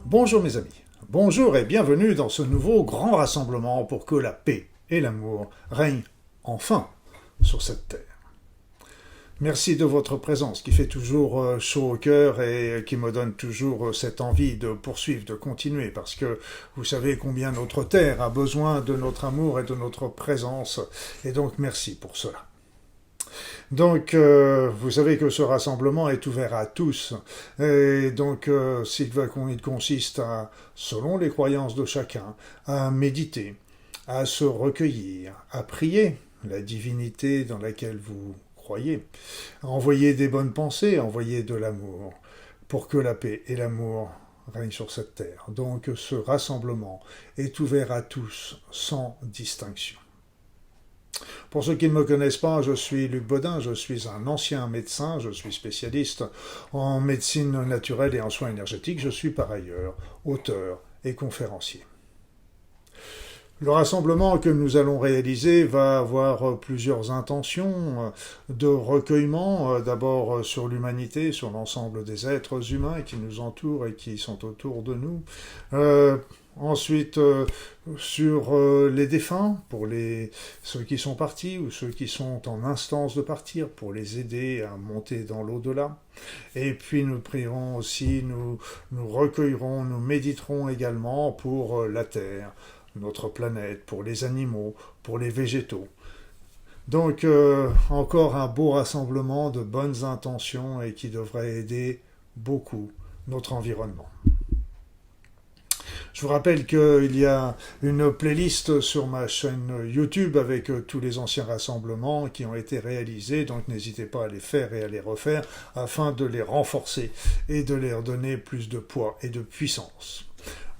Bonjour mes amis, bonjour et bienvenue dans ce nouveau grand rassemblement pour que la paix et l'amour règnent enfin sur cette terre. Merci de votre présence qui fait toujours chaud au cœur et qui me donne toujours cette envie de poursuivre, de continuer, parce que vous savez combien notre terre a besoin de notre amour et de notre présence, et donc merci pour cela. Donc, vous savez que ce rassemblement est ouvert à tous. Et donc, il consiste à, selon les croyances de chacun, à méditer, à se recueillir, à prier la divinité dans laquelle vous croyez, à envoyer des bonnes pensées, à envoyer de l'amour, pour que la paix et l'amour règnent sur cette terre. Donc, ce rassemblement est ouvert à tous, sans distinction. Pour ceux qui ne me connaissent pas, je suis Luc Baudin, je suis un ancien médecin, je suis spécialiste en médecine naturelle et en soins énergétiques, je suis par ailleurs auteur et conférencier. Le rassemblement que nous allons réaliser va avoir plusieurs intentions de recueillement, d'abord sur l'humanité, sur l'ensemble des êtres humains qui nous entourent et qui sont autour de nous. Ensuite, sur les défunts, pour ceux qui sont partis ou ceux qui sont en instance de partir, pour les aider à monter dans l'au-delà. Et puis nous prierons aussi, nous recueillerons, nous méditerons également pour la Terre, notre planète, pour les animaux, pour les végétaux. Donc encore un beau rassemblement de bonnes intentions et qui devrait aider beaucoup notre environnement. Je vous rappelle qu'il y a une playlist sur ma chaîne YouTube avec tous les anciens rassemblements qui ont été réalisés, donc n'hésitez pas à les faire et à les refaire afin de les renforcer et de leur donner plus de poids et de puissance.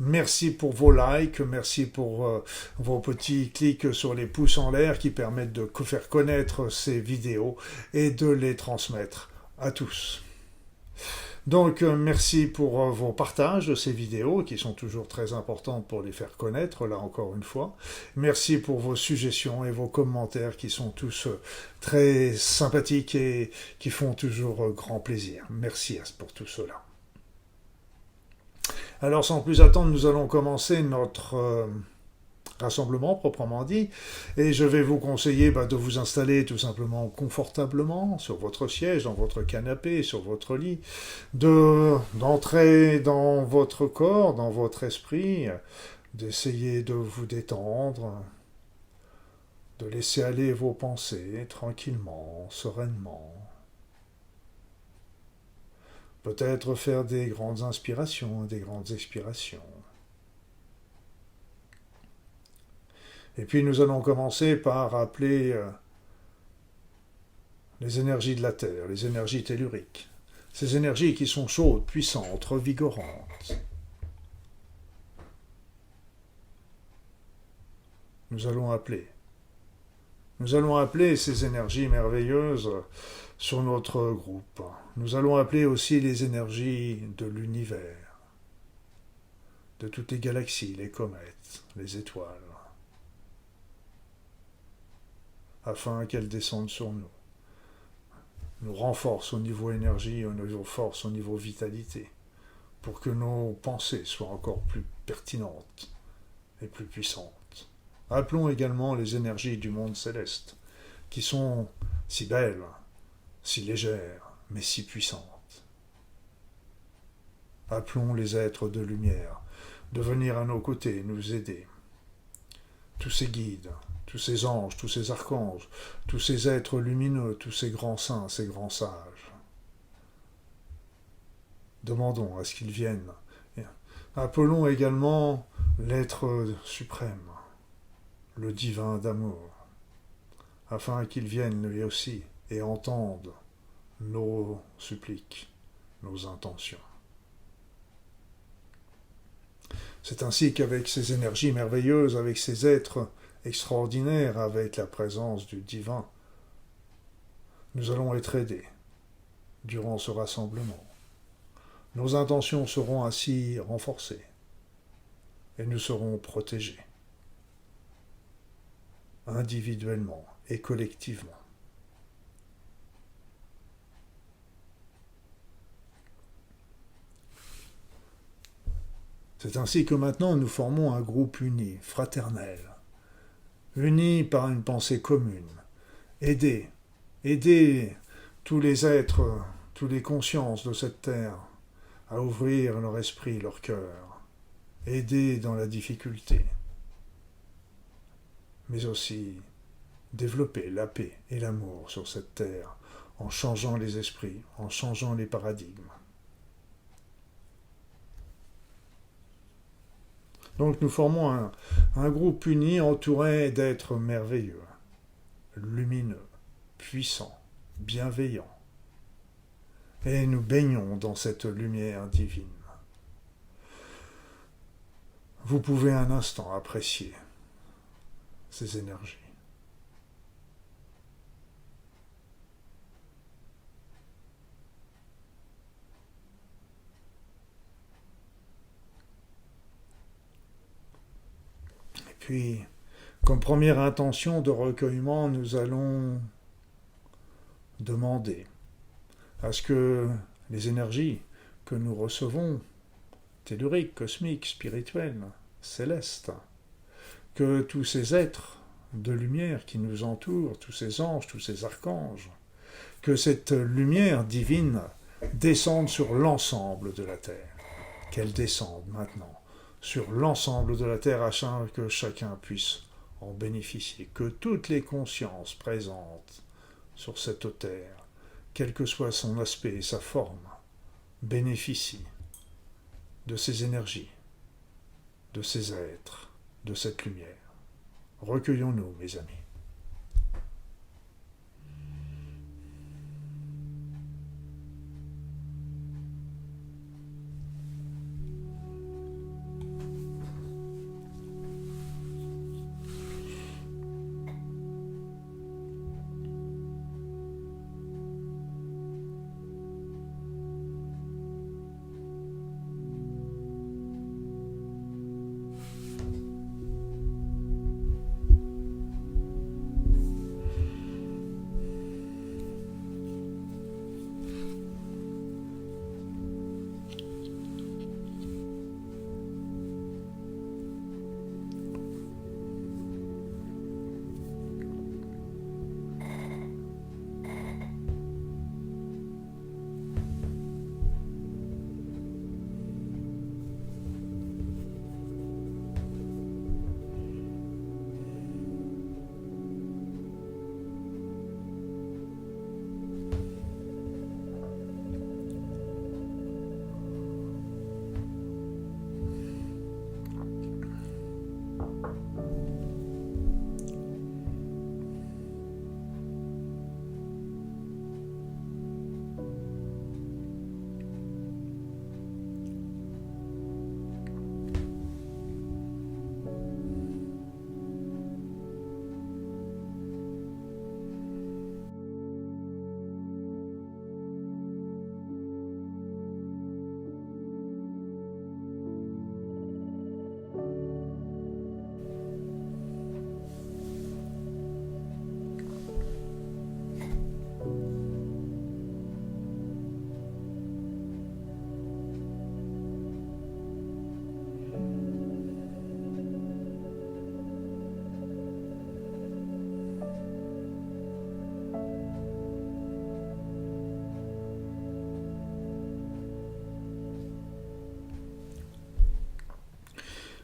Merci pour vos likes, merci pour vos petits clics sur les pouces en l'air qui permettent de faire connaître ces vidéos et de les transmettre à tous. Donc merci pour vos partages de ces vidéos qui sont toujours très importantes pour les faire connaître, là encore une fois. Merci pour vos suggestions et vos commentaires qui sont tous très sympathiques et qui font toujours grand plaisir. Merci pour tout cela. Alors sans plus attendre, nous allons commencer notre rassemblement proprement dit, et je vais vous conseiller de vous installer tout simplement confortablement sur votre siège, dans votre canapé, sur votre lit, d'entrer dans votre corps, dans votre esprit, d'essayer de vous détendre, de laisser aller vos pensées tranquillement, sereinement. Peut-être faire des grandes inspirations, des grandes expirations. Et puis nous allons commencer par appeler les énergies de la Terre, les énergies telluriques. Ces énergies qui sont chaudes, puissantes, revigorantes. Nous allons appeler. Nous allons appeler ces énergies merveilleuses sur notre groupe. Nous allons appeler aussi les énergies de l'univers, de toutes les galaxies, les comètes, les étoiles, afin qu'elles descendent sur nous, nous renforcent au niveau énergie, au niveau force, au niveau vitalité, pour que nos pensées soient encore plus pertinentes et plus puissantes. Appelons également les énergies du monde céleste, qui sont si belles, si légères, mais si puissantes. Appelons les êtres de lumière de venir à nos côtés, nous aider. Tous ces guides, tous ces anges, tous ces archanges, tous ces êtres lumineux, tous ces grands saints, ces grands sages. Demandons à ce qu'ils viennent. Appelons également l'être suprême, le divin d'amour, afin qu'il vienne lui aussi et entende nos suppliques, nos intentions. C'est ainsi qu'avec ces énergies merveilleuses, avec ces êtres extraordinaires, avec la présence du divin, nous allons être aidés durant ce rassemblement. Nos intentions seront ainsi renforcées et nous serons protégés individuellement et collectivement. C'est ainsi que maintenant nous formons un groupe uni, fraternel, uni par une pensée commune. Aider tous les êtres, toutes les consciences de cette terre à ouvrir leur esprit, leur cœur, aider dans la difficulté, mais aussi développer la paix et l'amour sur cette terre en changeant les esprits, en changeant les paradigmes. Donc nous formons un groupe uni entouré d'êtres merveilleux, lumineux, puissants, bienveillants. Et nous baignons dans cette lumière divine. Vous pouvez un instant apprécier ces énergies. Et puis, comme première intention de recueillement, nous allons demander à ce que les énergies que nous recevons, telluriques, cosmiques, spirituelles, célestes, que tous ces êtres de lumière qui nous entourent, tous ces anges, tous ces archanges, que cette lumière divine descende sur l'ensemble de la Terre, qu'elle descende maintenant sur l'ensemble de la Terre afin que chacun puisse en bénéficier, que toutes les consciences présentes sur cette Terre, quel que soit son aspect et sa forme, bénéficient de ces énergies, de ces êtres, de cette lumière. Recueillons-nous, mes amis.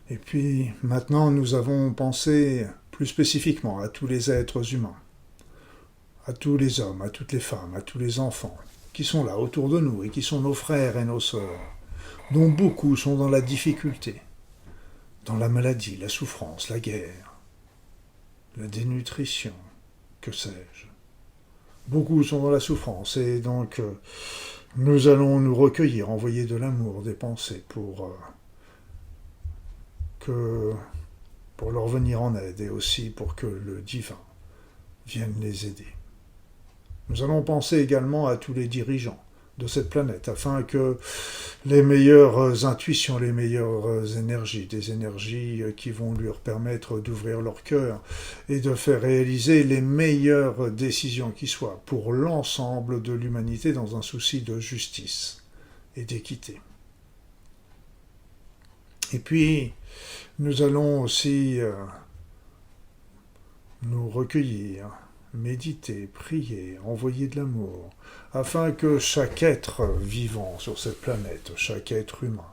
Et puis maintenant, nous avons pensé plus spécifiquement à tous les êtres humains, à tous les hommes, à toutes les femmes, à tous les enfants qui sont là autour de nous et qui sont nos frères et nos sœurs, dont beaucoup sont dans la difficulté, dans la maladie, la souffrance, la guerre, la dénutrition, que sais-je. Beaucoup sont dans la souffrance et donc nous allons nous recueillir, envoyer de l'amour, des pensées pour leur venir en aide et aussi pour que le divin vienne les aider. Nous allons penser également à tous les dirigeants de cette planète afin que les meilleures intuitions, les meilleures énergies, des énergies qui vont leur permettre d'ouvrir leur cœur et de faire réaliser les meilleures décisions qui soient pour l'ensemble de l'humanité dans un souci de justice et d'équité. Et puis, nous allons aussi nous recueillir, méditer, prier, envoyer de l'amour, afin que chaque être vivant sur cette planète, chaque être humain,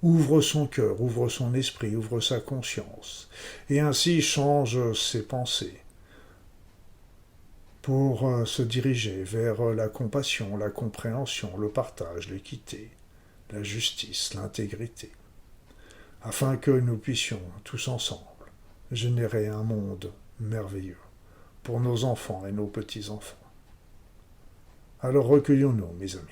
ouvre son cœur, ouvre son esprit, ouvre sa conscience, et ainsi change ses pensées pour se diriger vers la compassion, la compréhension, le partage, l'équité, la justice, l'intégrité, afin que nous puissions tous ensemble générer un monde merveilleux pour nos enfants et nos petits-enfants. Alors recueillons-nous, mes amis.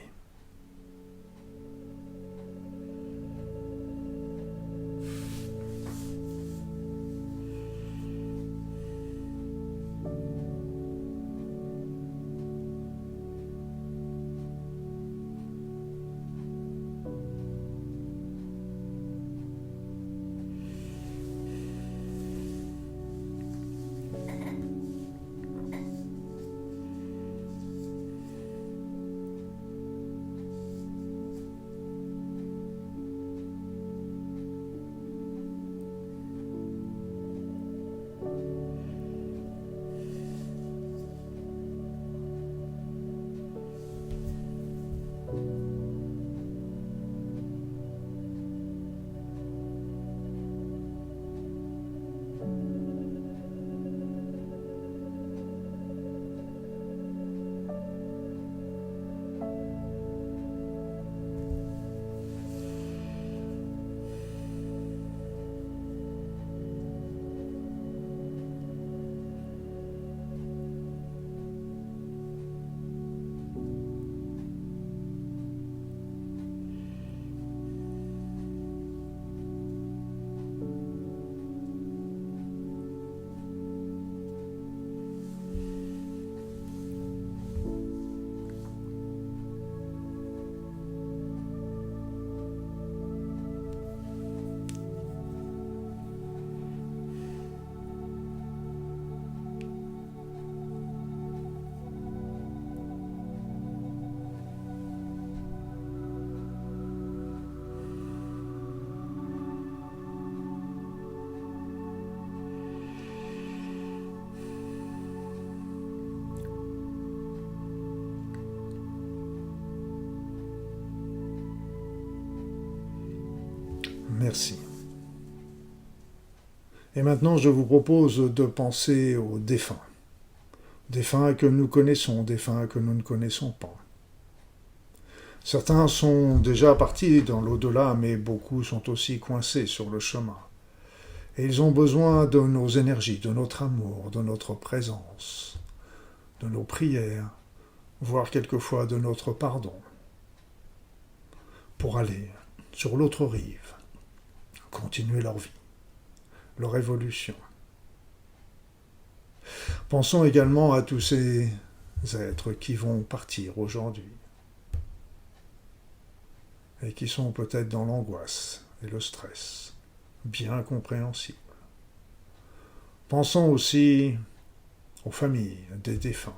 Merci. Et maintenant, je vous propose de penser aux défunts. Défunts que nous connaissons, défunts que nous ne connaissons pas. Certains sont déjà partis dans l'au-delà, mais beaucoup sont aussi coincés sur le chemin. Et ils ont besoin de nos énergies, de notre amour, de notre présence, de nos prières, voire quelquefois de notre pardon, pour aller sur l'autre rive, continuer leur vie, leur évolution. Pensons également à tous ces êtres qui vont partir aujourd'hui et qui sont peut-être dans l'angoisse et le stress, bien compréhensibles. Pensons aussi aux familles des défunts,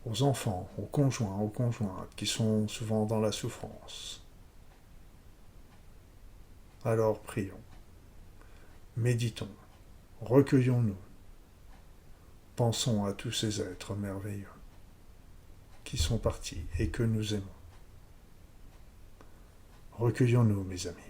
aux enfants, aux conjoints, aux conjointes qui sont souvent dans la souffrance. Alors prions, méditons, recueillons-nous, pensons à tous ces êtres merveilleux qui sont partis et que nous aimons. Recueillons-nous, mes amis.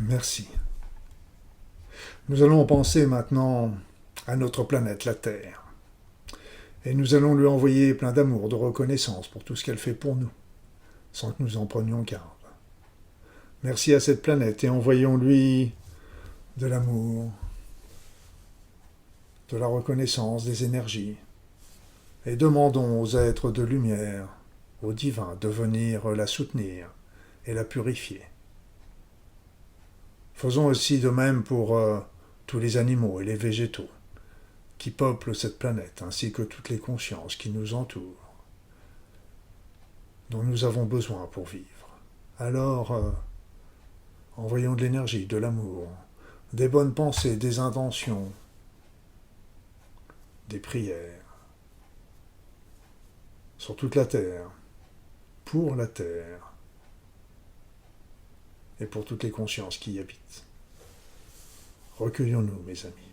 Merci. Nous allons penser maintenant à notre planète, la Terre. Et nous allons lui envoyer plein d'amour, de reconnaissance pour tout ce qu'elle fait pour nous, sans que nous en prenions garde. Merci à cette planète et envoyons-lui de l'amour, de la reconnaissance, des énergies. Et demandons aux êtres de lumière, au divin, de venir la soutenir et la purifier. Faisons aussi de même pour tous les animaux et les végétaux qui peuplent cette planète, ainsi que toutes les consciences qui nous entourent, dont nous avons besoin pour vivre. Alors, envoyons de l'énergie, de l'amour, des bonnes pensées, des intentions, des prières, sur toute la Terre, pour la Terre, et pour toutes les consciences qui y habitent. Recueillons-nous, mes amis.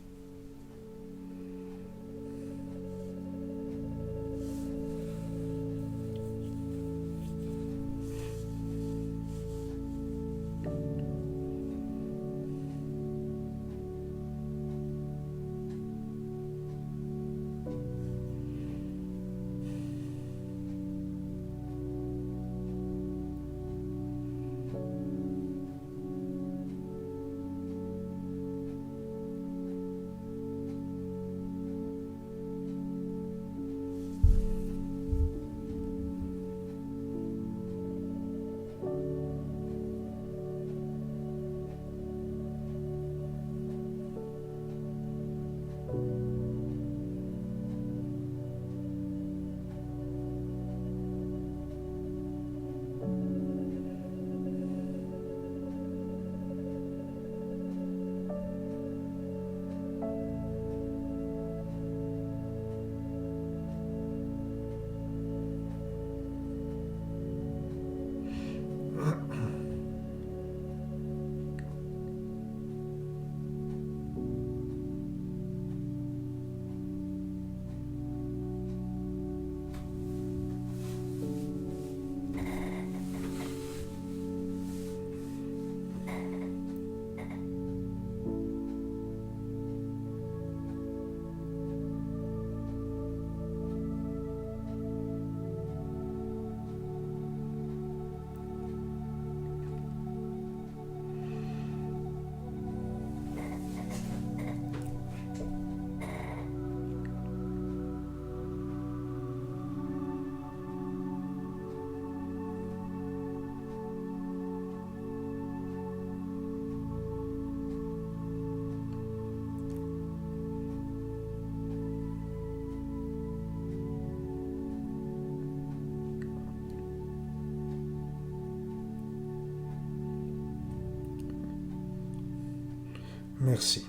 Merci.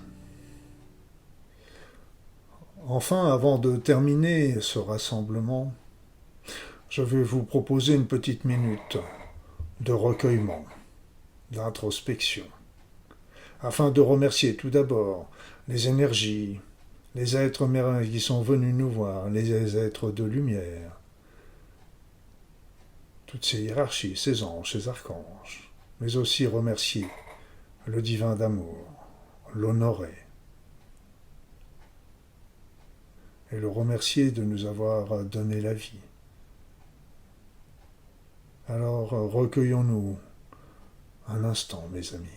Enfin, avant de terminer ce rassemblement, je vais vous proposer une petite minute de recueillement, d'introspection, afin de remercier tout d'abord les énergies, les êtres merveilleux qui sont venus nous voir, les êtres de lumière, toutes ces hiérarchies, ces anges, ces archanges, mais aussi remercier le divin d'amour, l'honorer, et le remercier de nous avoir donné la vie. Alors recueillons-nous un instant, mes amis.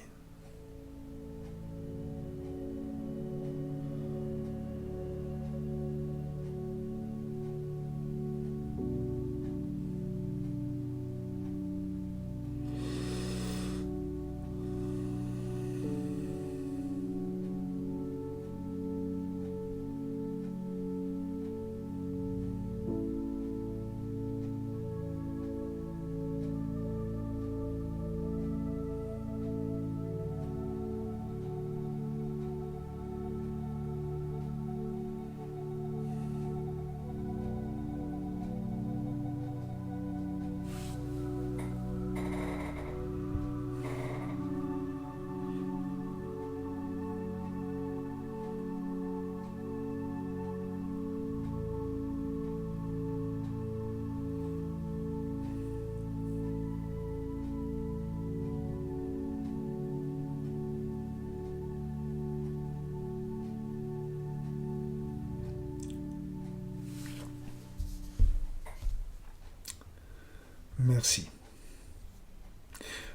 Merci.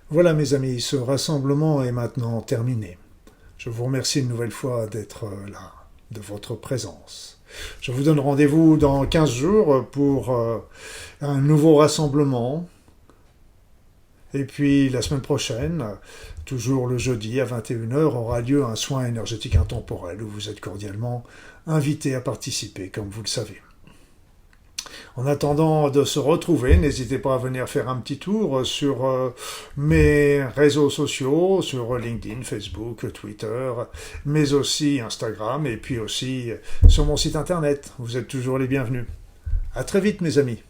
Voilà mes amis, ce rassemblement est maintenant terminé. Je vous remercie une nouvelle fois d'être là, de votre présence. Je vous donne rendez-vous dans 15 jours pour un nouveau rassemblement. Et puis la semaine prochaine, toujours le jeudi à 21h, aura lieu un soin énergétique intemporel où vous êtes cordialement invités à participer, comme vous le savez. En attendant de se retrouver, n'hésitez pas à venir faire un petit tour sur mes réseaux sociaux, sur LinkedIn, Facebook, Twitter, mais aussi Instagram et puis aussi sur mon site internet. Vous êtes toujours les bienvenus. À très vite mes amis.